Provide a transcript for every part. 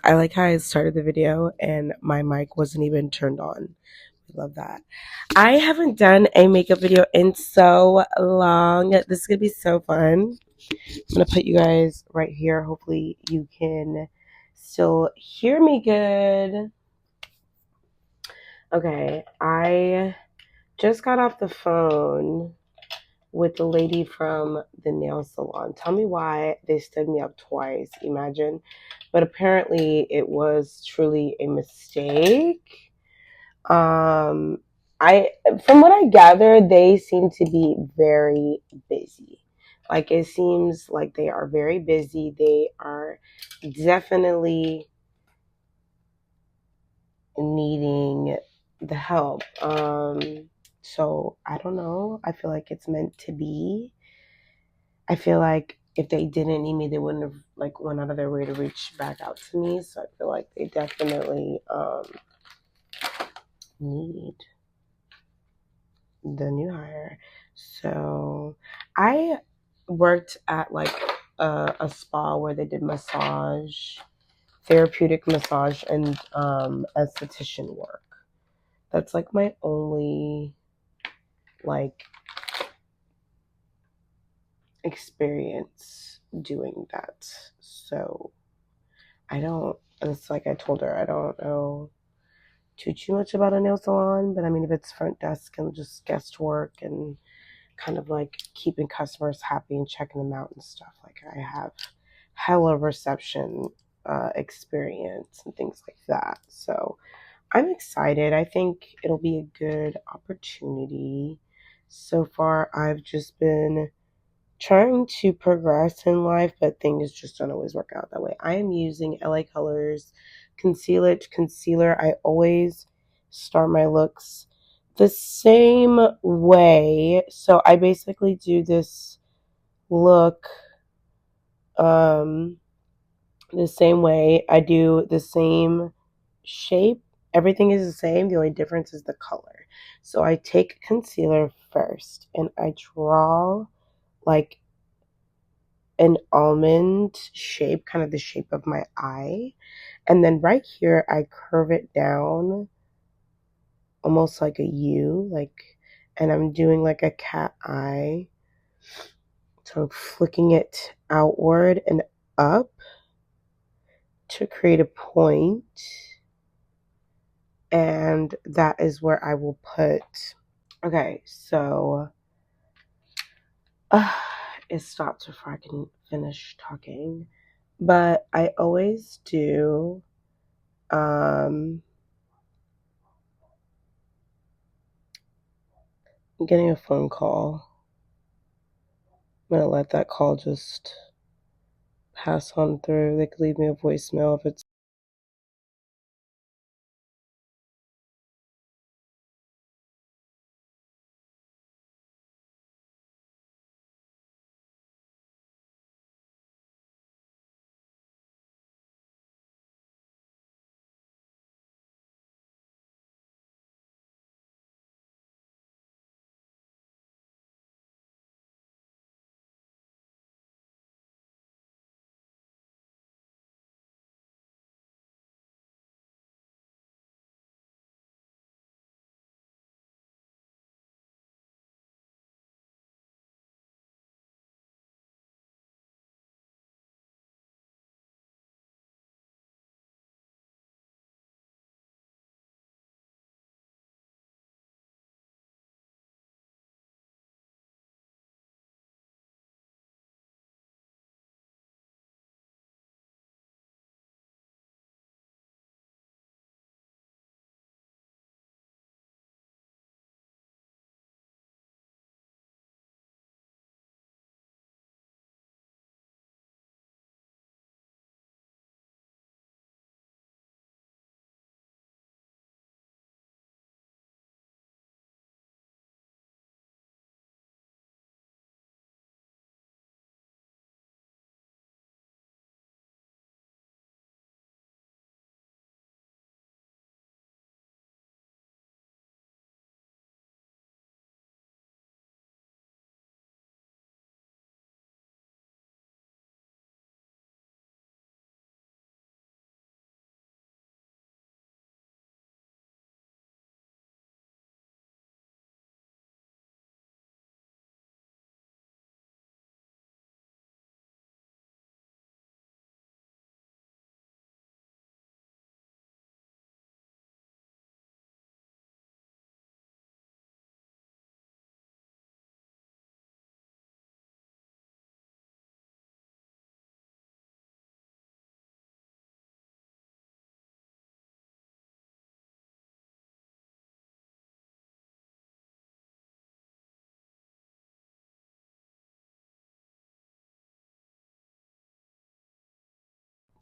I like how I started the video and my mic wasn't even turned on. I love that. I haven't done a makeup video in so long. This is going to be so fun. I'm going to put you guys right here. Hopefully you can still hear me good. Okay, I just got off the phone with the lady from the nail salon. Tell me why they stood me up twice, imagine. But apparently it was truly a mistake. Um I from what I gather, they seem to be very busy. Like it seems like they are very busy. They are definitely needing the help. So I don't know. I feel like it's meant to be. I feel like if they didn't need me, they wouldn't have like went out of their way to reach back out to me. So I feel like they definitely need the new hire. So I worked at like a spa where they did massage, therapeutic massage, and esthetician work. That's like my only like experience doing that. So I don't. It's like I told her I don't know too much about a nail salon, but I mean if it's front desk and just guest work and kind of like keeping customers happy and checking them out and stuff, like I have hella reception experience and things like that. So I'm excited. I think it'll be a good opportunity. So far, I've just been trying to progress in life, but things just don't always work out that way. I am using LA Colors concealer. I always start my looks the same way. So I basically do this look um the same way. I do the same shape. Everything is the same. The only difference is the color. So I take concealer first and I draw like an almond shape, kind of the shape of my eye. And then right here, I curve it down almost like a U, like, and I'm doing like a cat eye. So I'm flicking it outward and up to create a point. And that is where I will put, okay, so it stopped before I can finish talking. But I always do I'm getting a phone call. I'm gonna let that call just pass on through. They could leave me a voicemail if it's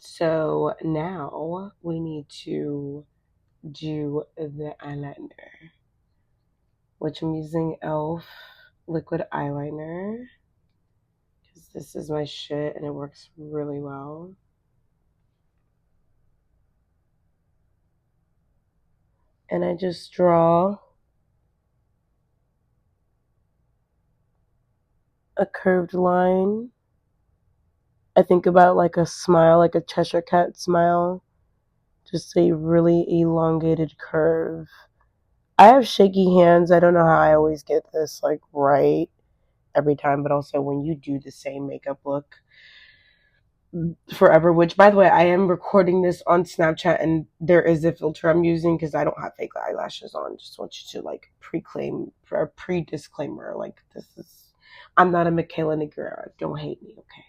So now we need to do the eyeliner, which I'm using e.l.f. liquid eyeliner because this is my shit and it works really well. And I just draw a curved line. I think about like a smile, like a Cheshire Cat smile. Just a really elongated curve. I have shaky hands. I don't know how I always get this like right every time, but also when you do the same makeup look forever, which by the way, I am recording this on Snapchat and there is a filter I'm using because I don't have fake eyelashes on. Just want you to like pre-disclaimer. Like this is, I'm not a Michaela Negrera. Don't hate me, okay?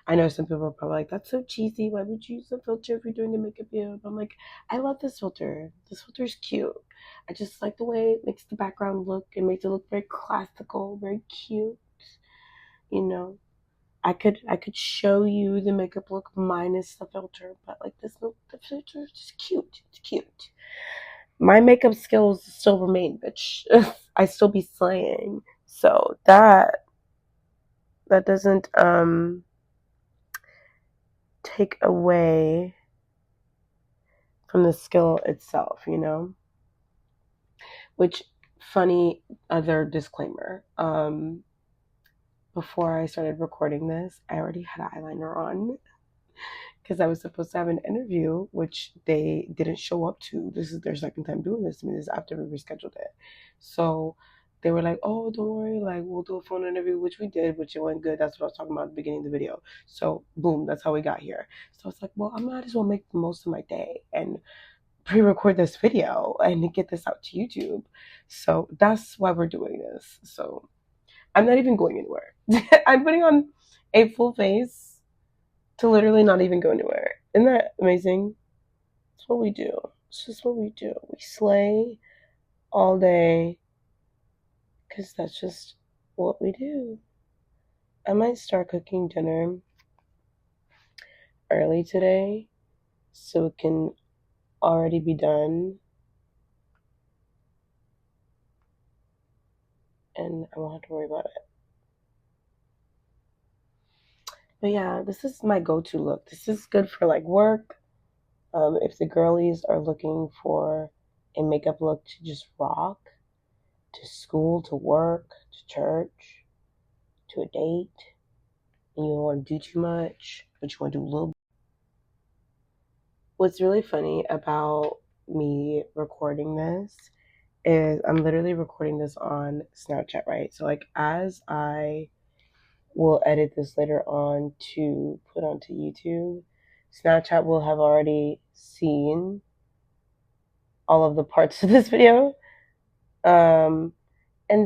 I know some people are probably like, that's so cheesy. Why would you use a filter if you're doing a makeup video? But I'm like, I love this filter. This filter is cute. I just like the way it makes the background look. It makes it look very classical, very cute. You know, I could show you the makeup look minus the filter, but like the filter is just cute. It's cute. My makeup skills still remain, bitch. I still be slaying. So that doesn't take away from the skill itself, you know? Which, funny other disclaimer. Before I started recording this, I already had eyeliner on because I was supposed to have an interview, which they didn't show up to. This is their second time doing this to me. This is after we rescheduled it. So they were like, oh, don't worry, like we'll do a phone interview, which we did, which it went good. That's what I was talking about at the beginning of the video. So boom, that's how we got here. So I was like, well, I might as well make the most of my day and pre-record this video and get this out to YouTube. So that's why we're doing this. So I'm not even going anywhere. I'm putting on a full face to literally not even go anywhere. Isn't that amazing? It's what we do. It's just what we do. We slay all day because that's just what we do. I might start cooking dinner early today so it can already be done and I won't have to worry about it. But yeah, this is my go-to look. This is good for like work. If the girlies are looking for a makeup look to just rock, to school, to work, to church, to a date, and you don't want to do too much, but you want to do a little. What's really funny about me recording this is I'm literally recording this on Snapchat, right? So like as I will edit this later on to put onto YouTube, Snapchat will have already seen all of the parts of this video. And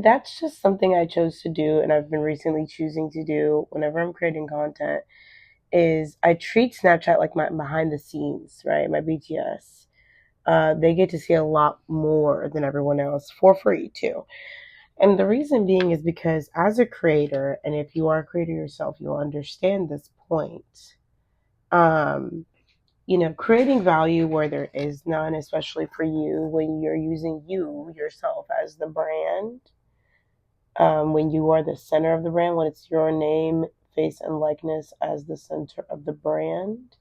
that's just something I chose to do and I've been recently choosing to do whenever I'm creating content is I treat Snapchat like my behind the scenes, right? My BTS. They get to see a lot more than everyone else for free too. And the reason being is because as a creator, and if you are a creator yourself, you'll understand this point. Creating value where there is none, especially for you when you're using you yourself as the brand, when you are the center of the brand, when it's your name, face, and likeness as the center of the brand,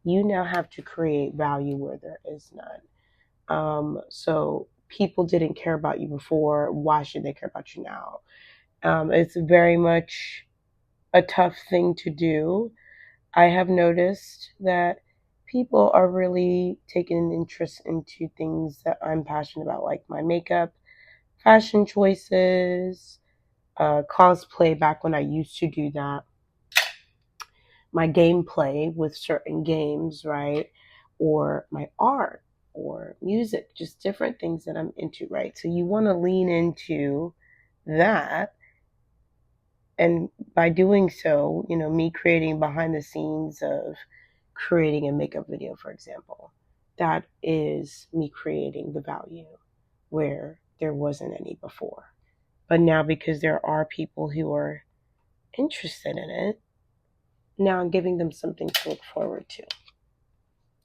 you now have to create value where there is none. So people didn't care about you before. Why should they care about you now? It's very much a tough thing to do. I have noticed that people are really taking an interest into things that I'm passionate about, like my makeup, fashion choices, cosplay back when I used to do that, my gameplay with certain games, right? Or my art or music, just different things that I'm into, right? So you want to lean into that. And by doing so, me creating behind the scenes of creating a makeup video, for example, that is me creating the value where there wasn't any before. But now, because there are people who are interested in it, now I'm giving them something to look forward to,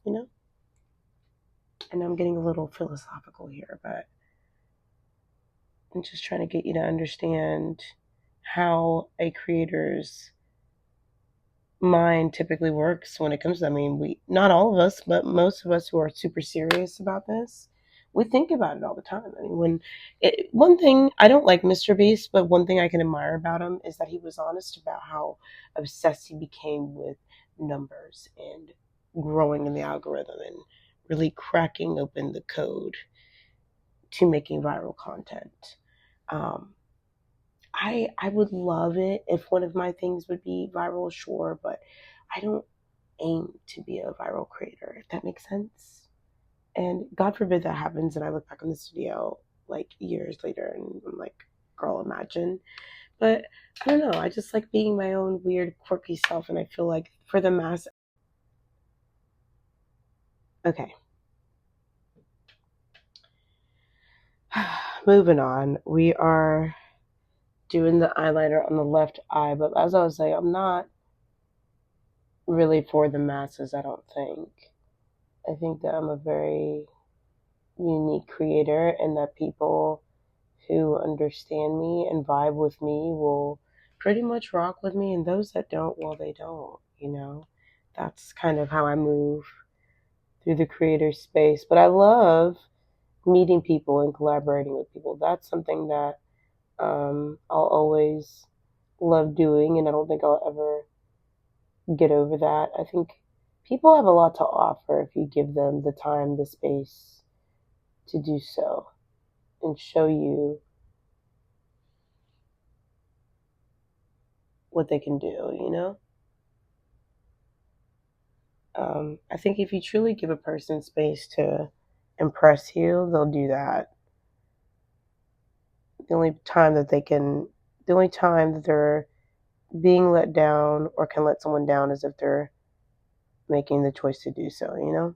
you know? And I'm getting a little philosophical here, but I'm just trying to get you to understand how a creator's mind typically works when it comes to, I mean, we, not all of us, but most of us who are super serious about this, we think about it all the time. I mean, one thing, I don't like Mr. Beast, but one thing I can admire about him is that he was honest about how obsessed he became with numbers and growing in the algorithm and really cracking open the code to making viral content. Um, I would love it if one of my things would be viral, sure, but I don't aim to be a viral creator, if that makes sense. And God forbid that happens and I look back on this video like years later and I'm like, girl, imagine. But I don't know, I just like being my own weird, quirky self, and I feel like for the mass. Okay. Moving on. We are doing the eyeliner on the left eye, but as I was saying, I'm not really for the masses, I don't think. I think that I'm a very unique creator and that people who understand me and vibe with me will pretty much rock with me, and those that don't, well, they don't, you know? That's kind of how I move through the creator space. But I love meeting people and collaborating with people. That's something that I'll always love doing, and I don't think I'll ever get over that. I think people have a lot to offer if you give them the time, the space to do so and show you what they can do, you know? I think if you truly give a person space to impress you, they'll do that. The only time that they can, the only time that they're being let down or can let someone down is if they're making the choice to do so, you know?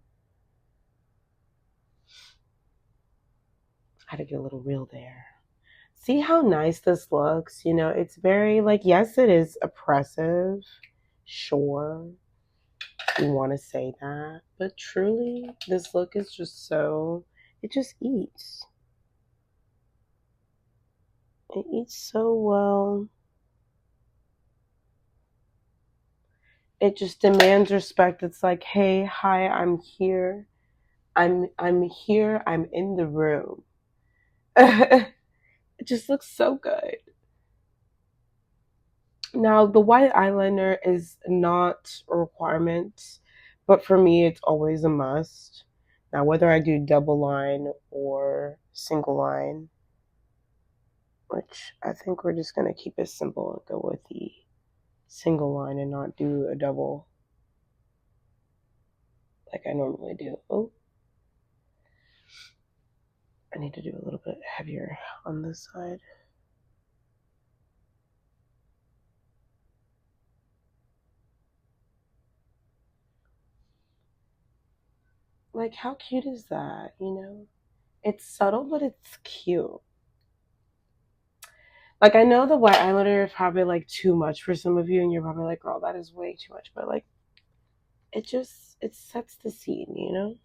I had to get a little real there. See how nice this looks? You know, it's very like, yes, it is oppressive. Sure, we want to say that. But truly, this look is just so, it just eats. It eats so well. It just demands respect. It's like, hey, hi, I'm here. I'm here. I'm in the room. It just looks so good. Now, the white eyeliner is not a requirement, but for me, it's always a must. Now, whether I do double line or single line, which I think we're just going to keep it simple and go with the single line and not do a double like I normally do. Oh, I need to do a little bit heavier on this side. Like, how cute is that, you know? It's subtle, but it's cute. Like, I know the white eyeliner is probably like too much for some of you, and you're probably like, girl, that is way too much. But like, it sets the scene, you know?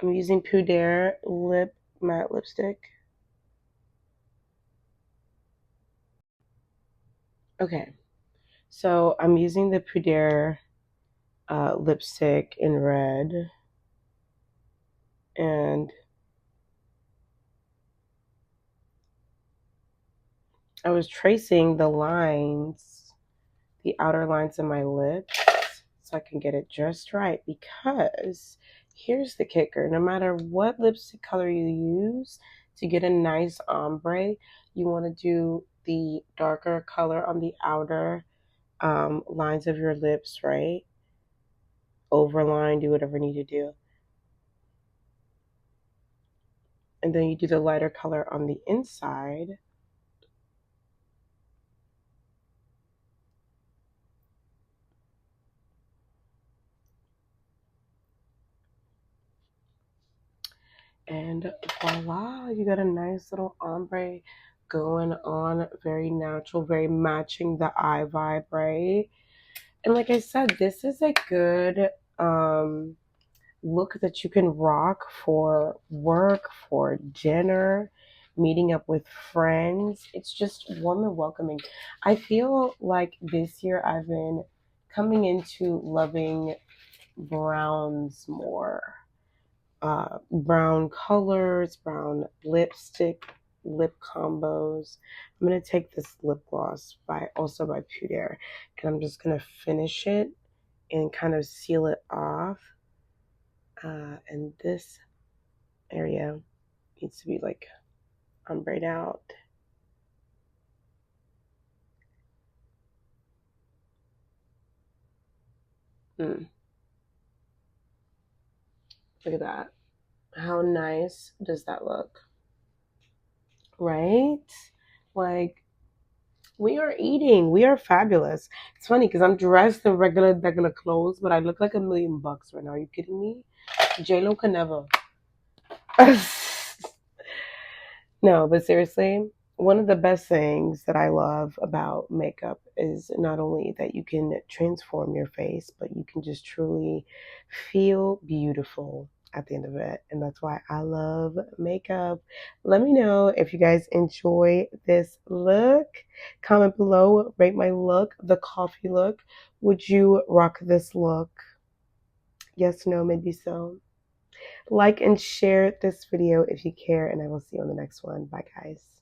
I'm using Pudere Lip Matte Lipstick. Okay, so I'm using the Pudere lipstick in red. And I was tracing the lines, the outer lines of my lips, so I can get it just right. Because here's the kicker: no matter what lipstick color you use, to get a nice ombre, you want to do the darker color on the outer lines of your lips, right? Overline, do whatever you need to do. And then you do the lighter color on the inside. And voila, you got a nice little ombre going on. Very natural, very matching the eye vibe, right? And like I said, this is a good look that you can rock for work, for dinner, meeting up with friends. It's just warm and welcoming. I feel like this year I've been coming into loving browns more. Brown colors, brown lipstick, lip combos. I'm gonna take this lip gloss by Pudere, and I'm just gonna finish it and kind of seal it off. And this area needs to be like ombre out. Look at that. How nice does that look? Right? Like, we are eating. We are fabulous. It's funny because I'm dressed in regular clothes, but I look like $1,000,000 right now. Are you kidding me? J-Lo can never. No, but seriously, one of the best things that I love about makeup is not only that you can transform your face, but you can just truly feel beautiful at the end of it. And that's why I love makeup. Let me know if you guys enjoy this look. Comment below, rate my look, the coffee look. Would you rock this look? Yes, no, maybe so. Like and share this video if you care, and I will see you on the next one. Bye, guys.